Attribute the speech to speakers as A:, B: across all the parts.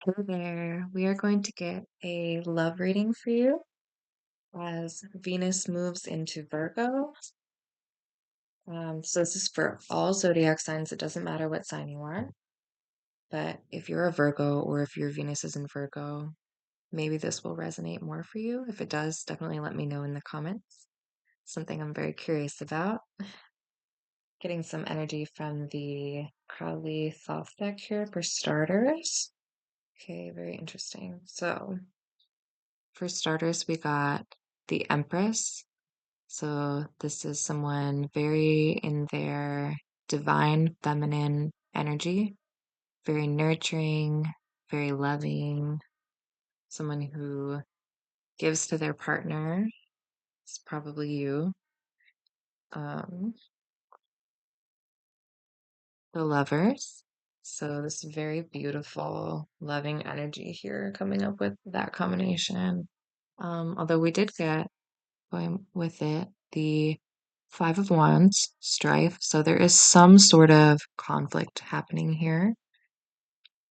A: Hey there. We are going to get a love reading for you as Venus moves into Virgo. So this is for all zodiac signs. It doesn't matter what sign you are, but if you're a Virgo or if your Venus is in Virgo, maybe this will resonate more for you. If it does, definitely let me know in the comments. Something I'm very curious about. Getting some energy from the Crowley Thoth deck here for starters. Okay, very interesting. So for starters, we got the Empress. So this is someone very in their divine feminine energy, very nurturing, very loving, someone who gives to their partner. It's probably you. Um, the Lovers. So this very beautiful, loving energy here coming up with that combination. Although we did get going with it, the Five of Wands, strife. So there is some sort of conflict happening here.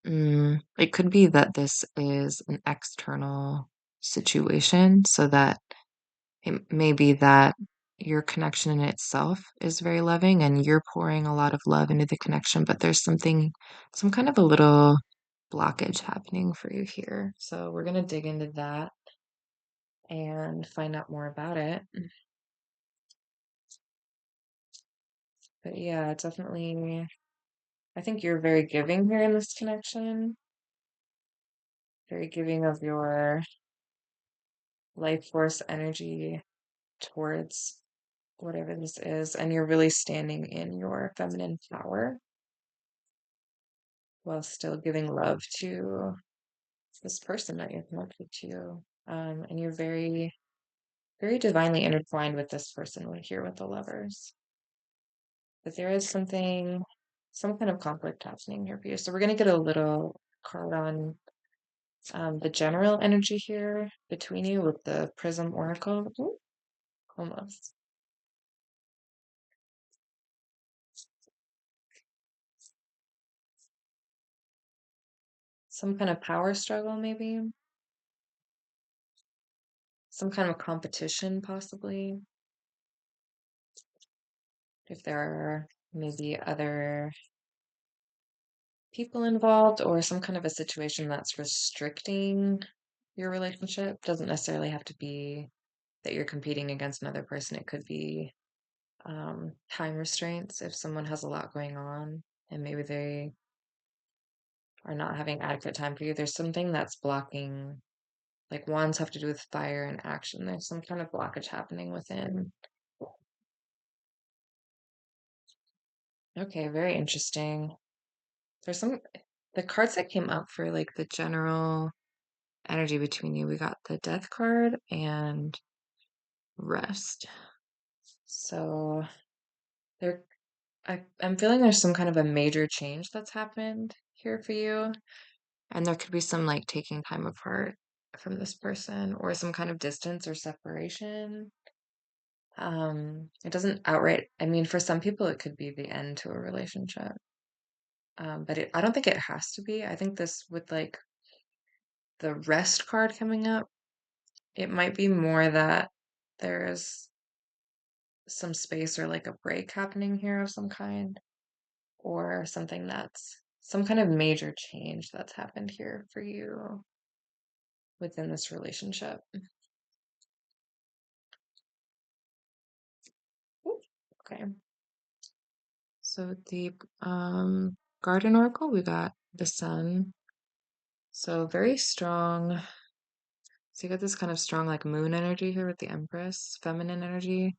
A: It could be that this is an external situation, so that it may be that your connection in itself is very loving and you're pouring a lot of love into the connection, but there's some kind of a little blockage happening for you here. So we're going to dig into that and find out more about it. But yeah, definitely. I think you're very giving here in this connection, very giving of your life force energy towards whatever this is, and you're really standing in your feminine power while still giving love to this person that you're connected to. And you're very, very divinely intertwined with this person here with the Lovers. But there is some kind of conflict happening here for you. So we're going to get a little card on the general energy here between you with the Prism Oracle. Ooh, almost. Some kind of power struggle, maybe. Some kind of competition, possibly. If there are maybe other people involved or some kind of a situation that's restricting your relationship. Doesn't necessarily have to be that you're competing against another person. It could be time restraints if someone has a lot going on and maybe they are not having adequate time for you. There's something that's blocking, like wands have to do with fire and action. There's some kind of blockage happening within. Okay, very interesting. There's the cards that came up for like the general energy between you. We got the death card and rest. So there I'm feeling there's some kind of a major change that's happened here for you. And there could be some like taking time apart from this person or some kind of distance or separation. It doesn't outright, I mean, for some people it could be the end to a relationship. But I don't think it has to be. I think this with like the rest card coming up, it might be more that there's some space or like a break happening here of some kind, or something that's some kind of major change that's happened here for you within this relationship. Ooh, okay. So the Garden Oracle, we got the Sun. So very strong. So you got this kind of strong like moon energy here with the Empress, feminine energy,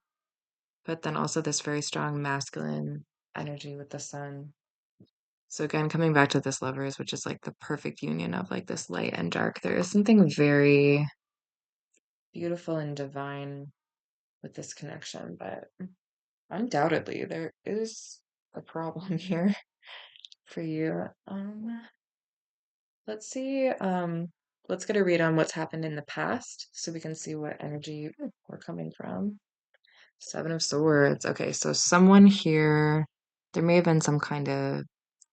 A: but then also this very strong masculine energy with the Sun. So again, coming back to this Lovers, which is like the perfect union of like this light and dark, there is something very beautiful and divine with this connection, but undoubtedly there is a problem here for you. Let's see, let's get a read on what's happened in the past so we can see what energy we're coming from. Seven of Swords. Okay, so someone here, there may have been some kind of,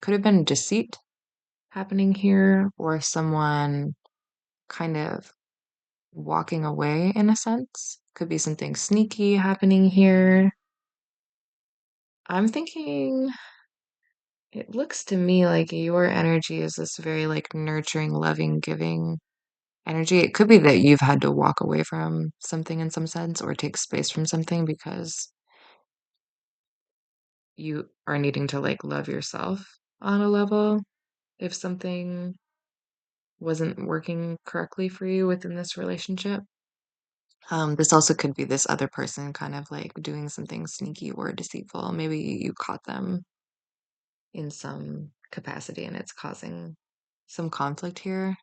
A: could have been deceit. happening here, or someone kind of walking away in a sense. Could be something sneaky happening here. I'm thinking it looks to me like your energy is this very like nurturing, loving, giving energy. It could be that you've had to walk away from something in some sense or take space from something because you are needing to like love yourself on a level if something wasn't working correctly for you within this relationship. This also could be this other person kind of like doing something sneaky or deceitful. Maybe you caught them in some capacity and it's causing some conflict here.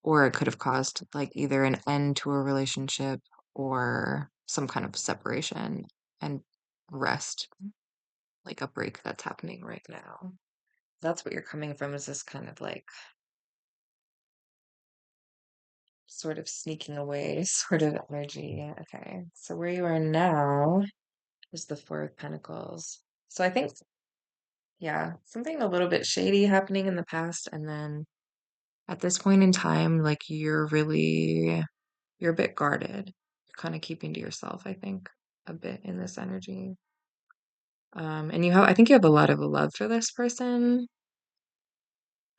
A: Or it could have caused like either an end to a relationship or some kind of separation and rest, like a break that's happening right now. That's what you're coming from, is this kind of like sort of sneaking away sort of energy. Yeah, okay. So where you are now is the Four of Pentacles. So I think, yeah, something a little bit shady happening in the past. And then at this point in time, like you're a bit guarded. You're kind of keeping to yourself, I think, a bit in this energy. And I think you have a lot of love for this person,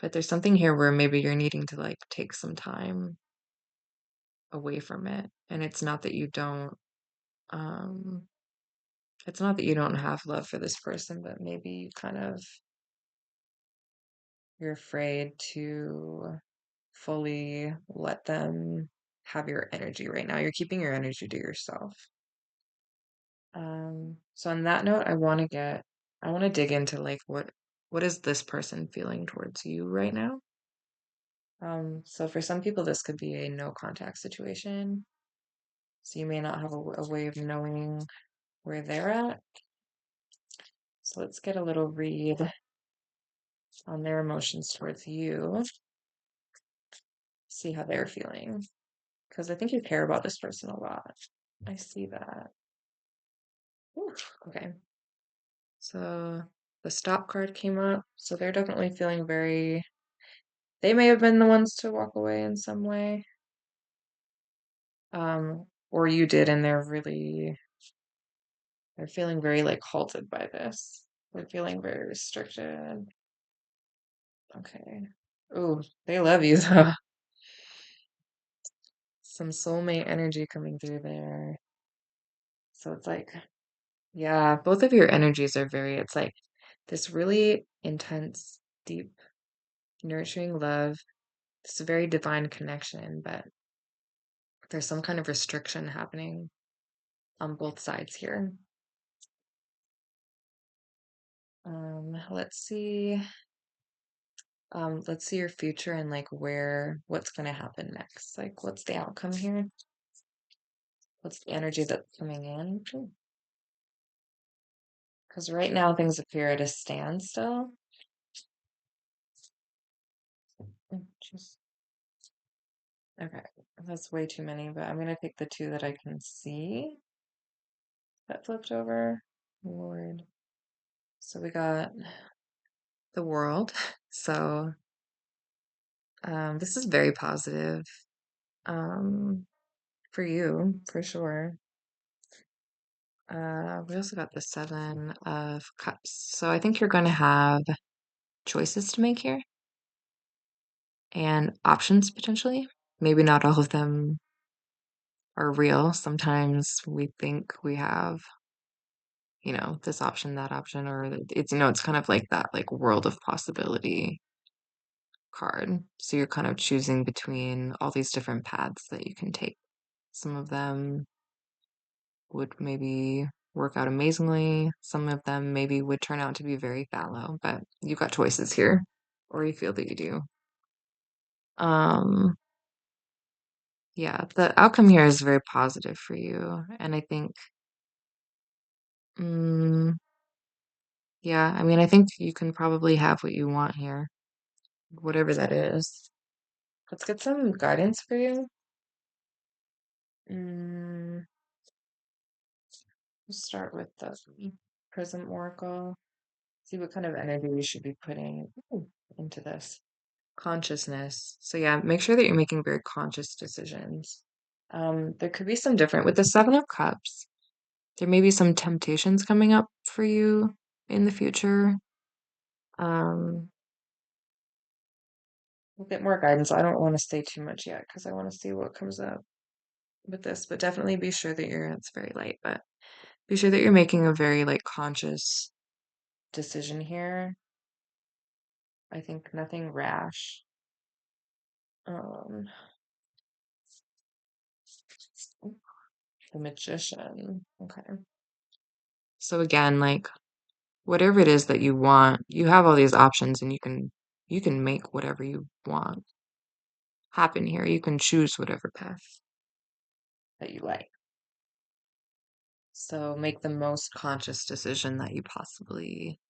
A: but there's something here where maybe you're needing to like take some time away from it. And um, it's not that you don't have love for this person, but maybe you're afraid to fully let them have your energy right now. You're keeping your energy to yourself. So on that note, I want to dig into like what is this person feeling towards you right now? So for some people, this could be a no contact situation. So you may not have a way of knowing where they're at. So let's get a little read on their emotions towards you, see how they're feeling. Because I think you care about this person a lot. I see that. Ooh, okay. So the stop card came up. So they're definitely feeling they may have been the ones to walk away in some way. Or you did, and they're feeling very like halted by this. They're feeling very restricted. Okay. Ooh, they love you though. Some soulmate energy coming through there. So it's like, yeah, both of your energies are it's like this really intense, deep, nurturing love. It's a very divine connection, but there's some kind of restriction happening on both sides here. Let's see. Let's see your future and like what's gonna happen next. Like, what's the outcome here? What's the energy that's coming in? Because right now things appear at a standstill. Just okay. That's way too many, but I'm gonna take the two that I can see that flipped over. Lord. So we got the world. So this is very positive. Um, for you, for sure. We also got the Seven of Cups. So I think you're going to have choices to make here and options potentially. Maybe not all of them are real. Sometimes we think we have, this option, that option, or it's kind of like that, like world of possibility card. So you're kind of choosing between all these different paths that you can take. Some of them would maybe work out amazingly. Some of them maybe would turn out to be very fallow, but you've got choices here, or you feel that you do. Um, yeah, the outcome here is very positive for you, and I think, mm, yeah, I mean, I think you can probably have what you want here, whatever that is. Let's get some guidance for you. Mm, let's start with the Prism Oracle. See what kind of energy we should be putting into this. consciousness. So yeah, make sure that you're making very conscious decisions. There could be some different with the Seven of Cups. There may be some temptations coming up for you in the future. Um, a bit more guidance. I don't want to say too much yet because I want to see what comes up with this, but definitely be sure that it's very light, but be sure that you're making a very like conscious decision here. I think nothing rash. Um, the Magician. Okay. So again, like whatever it is that you want, you have all these options and you can make whatever you want happen here. You can choose whatever path that you like. So make the most conscious decision that you possibly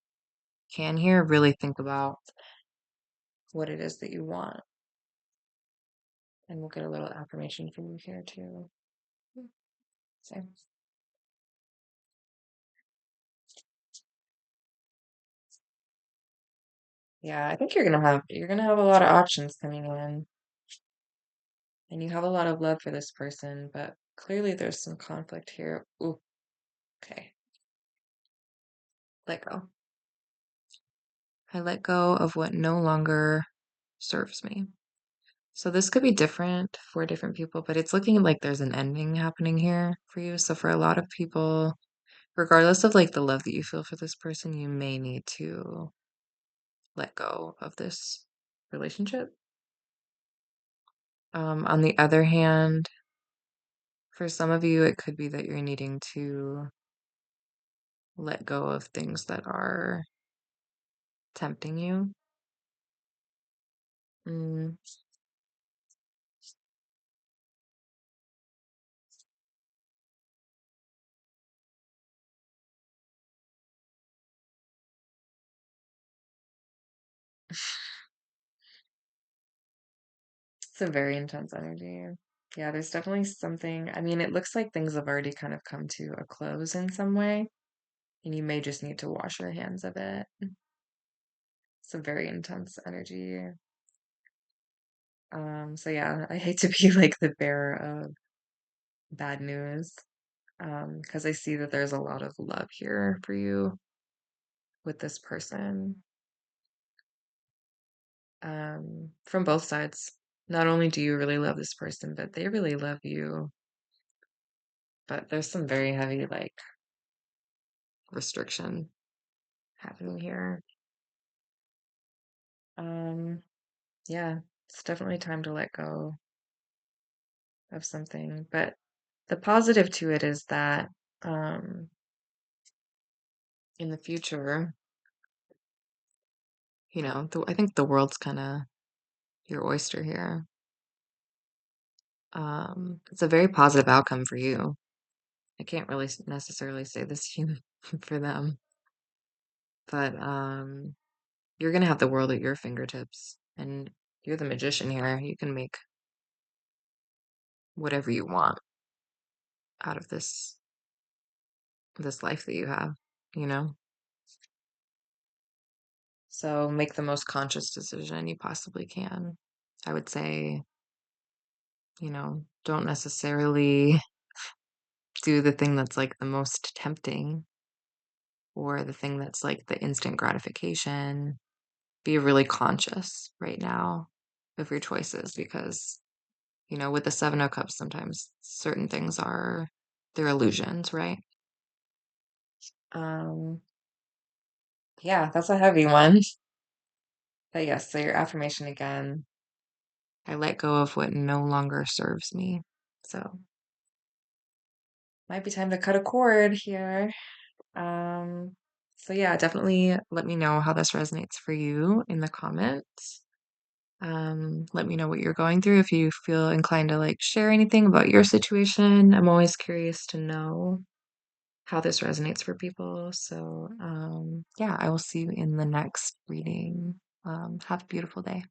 A: can here. Really think about what it is that you want. And we'll get a little affirmation from you here too. So, yeah, I think you're gonna have a lot of options coming in. And you have a lot of love for this person, but clearly there's some conflict here. Ooh, okay. Let go. I let go of what no longer serves me. So this could be different for different people, but it's looking like there's an ending happening here for you. So for a lot of people, regardless of like the love that you feel for this person, you may need to let go of this relationship. On the other hand, for some of you, it could be that you're needing to let go of things that are tempting you. Mm, it's a very intense energy. Yeah, there's definitely something. I mean, it looks like things have already kind of come to a close in some way, and you may just need to wash your hands of it. It's a very intense energy. So yeah, I hate to be like the bearer of bad news, because I see that there's a lot of love here for you with this person, from both sides. Not only do you really love this person, but they really love you. But there's some very heavy like restriction happening here. Um, yeah, it's definitely time to let go of something. But the positive to it is that in the future, I think the world's kind of your oyster here. It's a very positive outcome for you. I can't really necessarily say this for them, but you're gonna have the world at your fingertips, and you're the magician here. You can make whatever you want out of this life that you have, you know? So make the most conscious decision you possibly can. I would say, don't necessarily do the thing that's like the most tempting or the thing that's like the instant gratification. Be really conscious right now of your choices because, with the Seven of Cups, sometimes certain things they're illusions, right? Um, yeah, that's a heavy one. But yes, so your affirmation again, I let go of what no longer serves me. So might be time to cut a cord here. Um, so yeah, definitely let me know how this resonates for you in the comments. Let me know what you're going through if you feel inclined to like share anything about your situation. I'm always curious to know how this resonates for people. So, yeah, I will see you in the next reading. Have a beautiful day.